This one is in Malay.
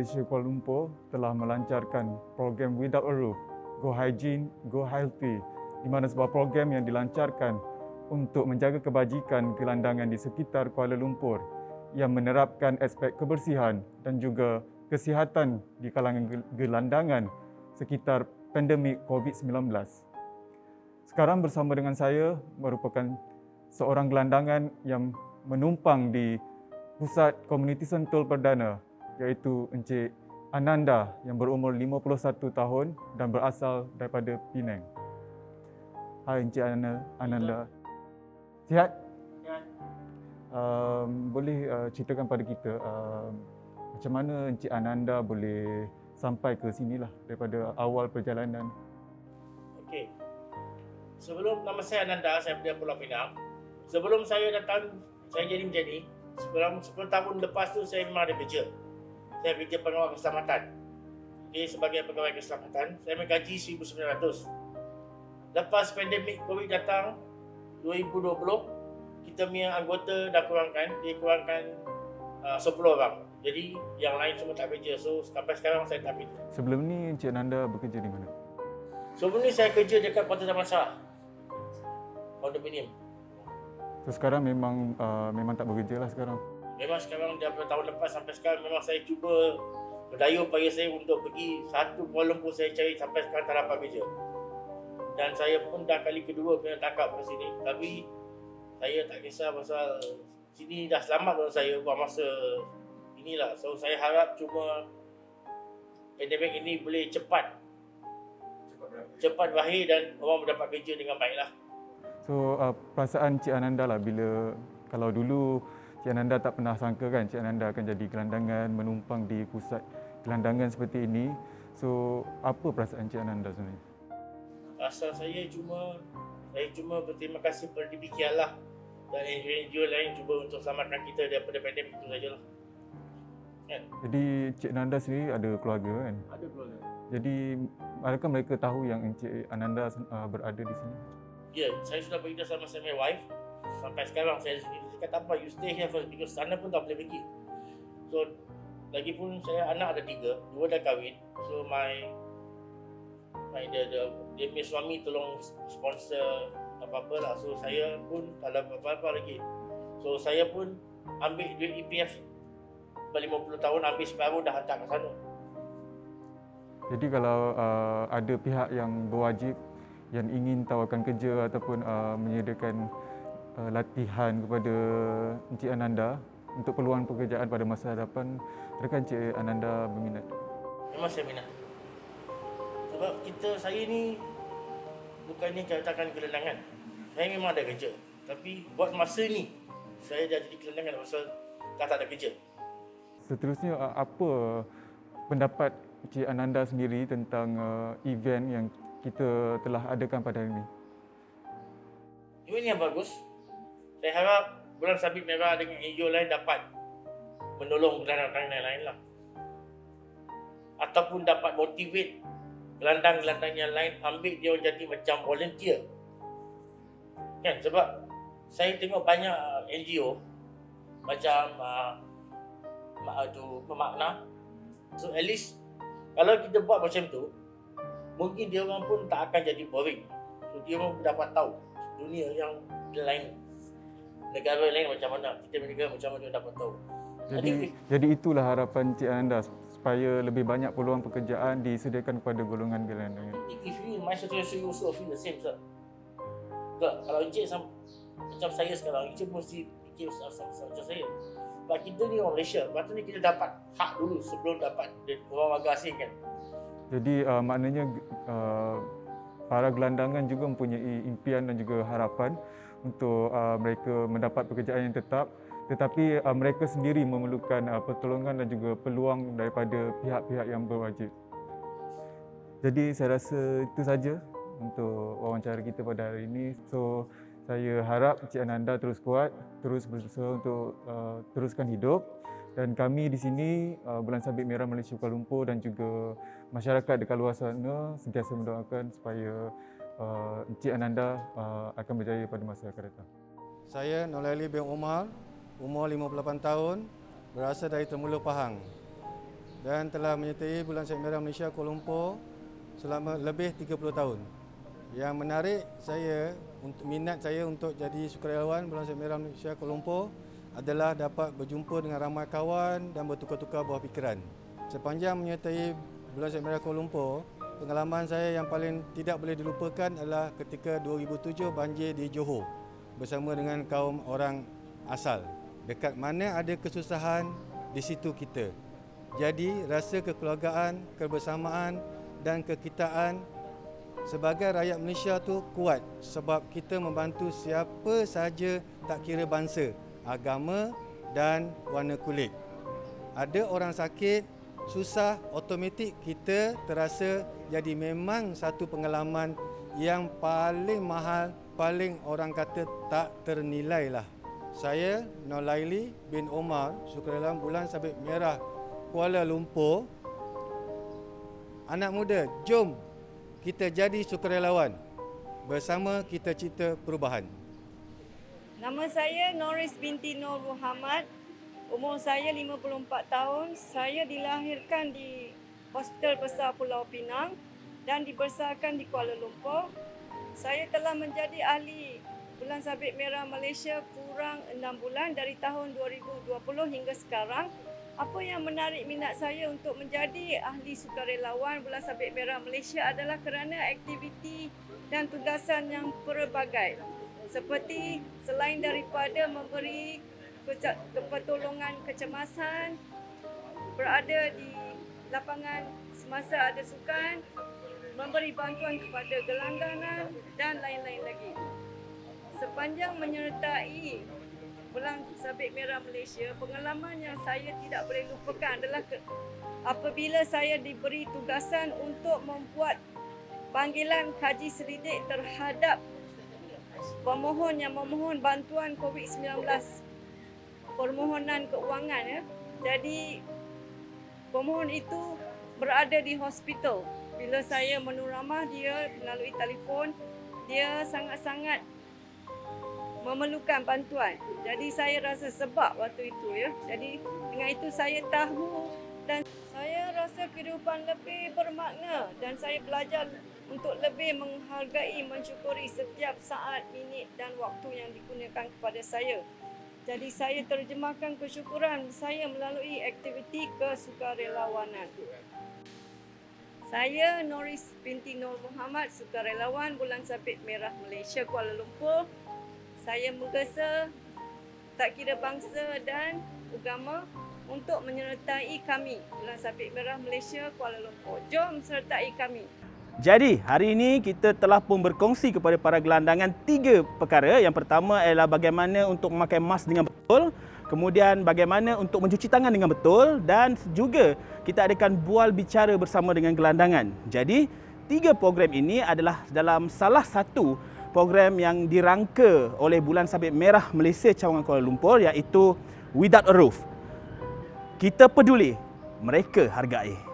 Malaysia Kuala Lumpur telah melancarkan program Without a Roof, Go Hygiene, Go Healthy, di mana sebuah program yang dilancarkan untuk menjaga kebajikan gelandangan di sekitar Kuala Lumpur yang menerapkan aspek kebersihan dan juga kesihatan di kalangan gelandangan sekitar pandemik COVID-19. Sekarang bersama dengan saya merupakan seorang gelandangan yang menumpang di Pusat Komuniti Sentul Perdana, iaitu Encik Ananda yang berumur 51 tahun dan berasal daripada Penang. Hai Encik Ananda. Sihat? Sihat. Boleh ceritakan pada kita macam mana Encik Ananda boleh sampai ke sinilah daripada awal perjalanan? Okey. Sebelum nama saya Ananda, saya dari Pulau Pinang. Sebelum saya datang, saya jadi macam ni. Sebelum 10 tahun lepas tu saya memang ada kerja. Saya kerja pengawal keselamatan. Okay, sebagai pegawai keselamatan, saya menggaji 1,900. Lepas pandemik COVID datang 2020, kita punya anggota dah dikurangkan 10 orang. Jadi yang lain semua tak kerja. So sampai sekarang saya tak kerja. Sebelum ni Encik Ananda bekerja di mana? Sebelum ni saya kerja dekat Kota Damansara, kondominium. So sekarang memang tak bekerja lah sekarang. Memang sekarang daripada tahun lepas sampai sekarang memang saya cuba berdaya upaya saya untuk pergi satu Kuala Lumpur saya cari sampai sekarang tak dapat kerja. Dan saya pun dah kali kedua kena tangkap kat sini. Tapi saya tak kisah pasal sini dah selamat dengan saya buat masa inilah. So saya harap cuma pandemik ini boleh cepat berakhir dan orang mendapat kerja dengan baiklah. So perasaan Cik Ananda lah bila kalau dulu Cik Ananda tak pernah sangka kan Cik Ananda akan jadi gelandangan menumpang di pusat gelandangan seperti ini. So apa perasaan Cik Ananda sebenarnya? Asal saya cuma berterima kasih kepada DBK lah dan NGO lain cuba untuk selamatkan kita daripada pandemik itu sajalah. Kan? Jadi Cik Ananda sendiri ada keluarga kan? Ada keluarga. Jadi adakah mereka tahu yang Encik Ananda berada di sini? Ya, saya sudah beritahu sama my wife. Sampai sekarang saya cakap tak apa, you stay here first because sana pun tak boleh pergi. So, lagipun saya anak ada 3, 2 dah kahwin. So dia punya suami tolong sponsor apa-apa lah. So saya pun tak ada apa-apa lagi. So saya pun ambil duit EPF 50 tahun, ambil separuh dah hantar ke sana. Jadi kalau ada pihak yang berwajib yang ingin tawarkan kerja ataupun menyediakan latihan kepada Encik Ananda untuk peluang pekerjaan pada masa hadapan, adakah Encik Ananda berminat? Memang saya minat. Sebab saya ni bukannya katakan gelandangan. Saya memang ada kerja. Tapi buat masa ni, saya dah jadi gelandangan pasal dah tak ada kerja. Seterusnya, apa pendapat Encik Ananda sendiri tentang event yang kita telah adakan pada hari ini? Event yang bagus. Saya harap Bulan Sabit Merah dengan NGO lain dapat menolong gelandang lain lah. Ataupun dapat motivate gelandang-gelandang yang lain ambil dia jadi macam volunteer. Kan? Sebab saya tengok banyak NGO macam pemakna. So at least kalau kita buat macam tu, mungkin dia orang pun tak akan jadi boring. So dia orang dapat tahu dunia yang lain, negara lain macam mana, kita negara macam mana, dia dapat tahu. Jadi itulah harapan Cik Ananda supaya lebih banyak peluang pekerjaan disediakan kepada golongan gelandangan. If you in my situation, you also feel the same, sir. Tak, kalau Encik macam saya sekarang, Encik mesti fikir macam saya. Sebab kita ni orang Malaysia, patutnya kita dapat hak dulu sebelum dapat orang warga asing kan. Jadi maknanya para gelandangan juga mempunyai impian dan juga harapan untuk mereka mendapat pekerjaan yang tetap, tetapi mereka sendiri memerlukan pertolongan dan juga peluang daripada pihak-pihak yang berwajib. Jadi saya rasa itu saja untuk wawancara kita pada hari ini. So saya harap Encik Ananda terus kuat, terus berusaha untuk teruskan hidup. Dan kami di sini, Bulan Sabit Merah Malaysia Kuala Lumpur dan juga masyarakat dekat luar sana sentiasa mendoakan supaya Encik Ananda akan berjaya pada masa akan datang. Saya Nolaili bin Umar, umur 58 tahun, berasal dari Temulo Pahang. dan telah menyertai Bulan Sabit Merah Malaysia Kuala Lumpur selama lebih 30 tahun. Yang menarik minat saya untuk jadi sukarelawan Bulan Sabit Merah Malaysia Kuala Lumpur adalah dapat berjumpa dengan ramai kawan dan bertukar-tukar buah fikiran. Sepanjang menyertai Bulan Sabit Merah Kuala Lumpur, pengalaman saya yang paling tidak boleh dilupakan adalah ketika 2007 banjir di Johor bersama dengan kaum orang asal. Dekat mana ada kesusahan, di situ kita. Jadi rasa kekeluargaan, kebersamaan dan kekitaan sebagai rakyat Malaysia tu kuat sebab kita membantu siapa saja tak kira bangsa, agama dan warna kulit. Ada orang sakit, susah, automatik kita terasa jadi memang satu pengalaman yang paling mahal, paling orang kata tak ternilai lah. Saya, Nolaili bin Omar, sukarelawan Bulan Sabit Merah Kuala Lumpur. Anak muda, jom kita jadi sukarelawan. Bersama kita cipta perubahan. Nama saya Noris binti Nur Muhammad. Umur saya 54 tahun. Saya dilahirkan di Hospital Besar Pulau Pinang dan dibesarkan di Kuala Lumpur. Saya telah menjadi ahli Bulan Sabit Merah Malaysia kurang 6 bulan dari tahun 2020 hingga sekarang. Apa yang menarik minat saya untuk menjadi ahli sukarelawan Bulan Sabit Merah Malaysia adalah kerana aktiviti dan tugasan yang pelbagai. Seperti selain daripada memberi pertolongan kecemasan, berada di lapangan semasa ada sukan, memberi bantuan kepada gelanggangan dan lain-lain lagi. Sepanjang menyertai Bulan Sabit Merah Malaysia, pengalaman yang saya tidak boleh lupakan adalah apabila saya diberi tugasan untuk membuat panggilan kaji selidik terhadap pemohon yang memohon bantuan COVID-19, permohonan keuangan. Jadi pemohon itu berada di hospital. Bila saya meneramah dia melalui telefon, dia sangat-sangat memerlukan bantuan. Jadi saya rasa sebab waktu itu ya. Jadi dengan itu saya tahu dan saya rasa kehidupan lebih bermakna dan saya belajar untuk lebih menghargai, mensyukuri setiap saat, minit dan waktu yang digunakan kepada saya. Jadi saya terjemahkan kesyukuran saya melalui aktiviti kesukarelawanan. Saya Noris binti Nur Muhammad, sukarelawan Bulan Sabit Merah Malaysia Kuala Lumpur. Saya menggesa tak kira bangsa dan agama untuk menyertai kami Bulan Sabit Merah Malaysia Kuala Lumpur. Jom sertai kami. Jadi, hari ini kita telah pun berkongsi kepada para gelandangan 3 perkara. Yang pertama adalah bagaimana untuk memakai mask dengan betul. Kemudian bagaimana untuk mencuci tangan dengan betul. Dan juga kita adakan bual bicara bersama dengan gelandangan. Jadi, 3 program ini adalah dalam salah satu program yang dirangka oleh Bulan Sabit Merah Malaysia Cawangan Kuala Lumpur, iaitu Without a Roof. Kita peduli, mereka hargai.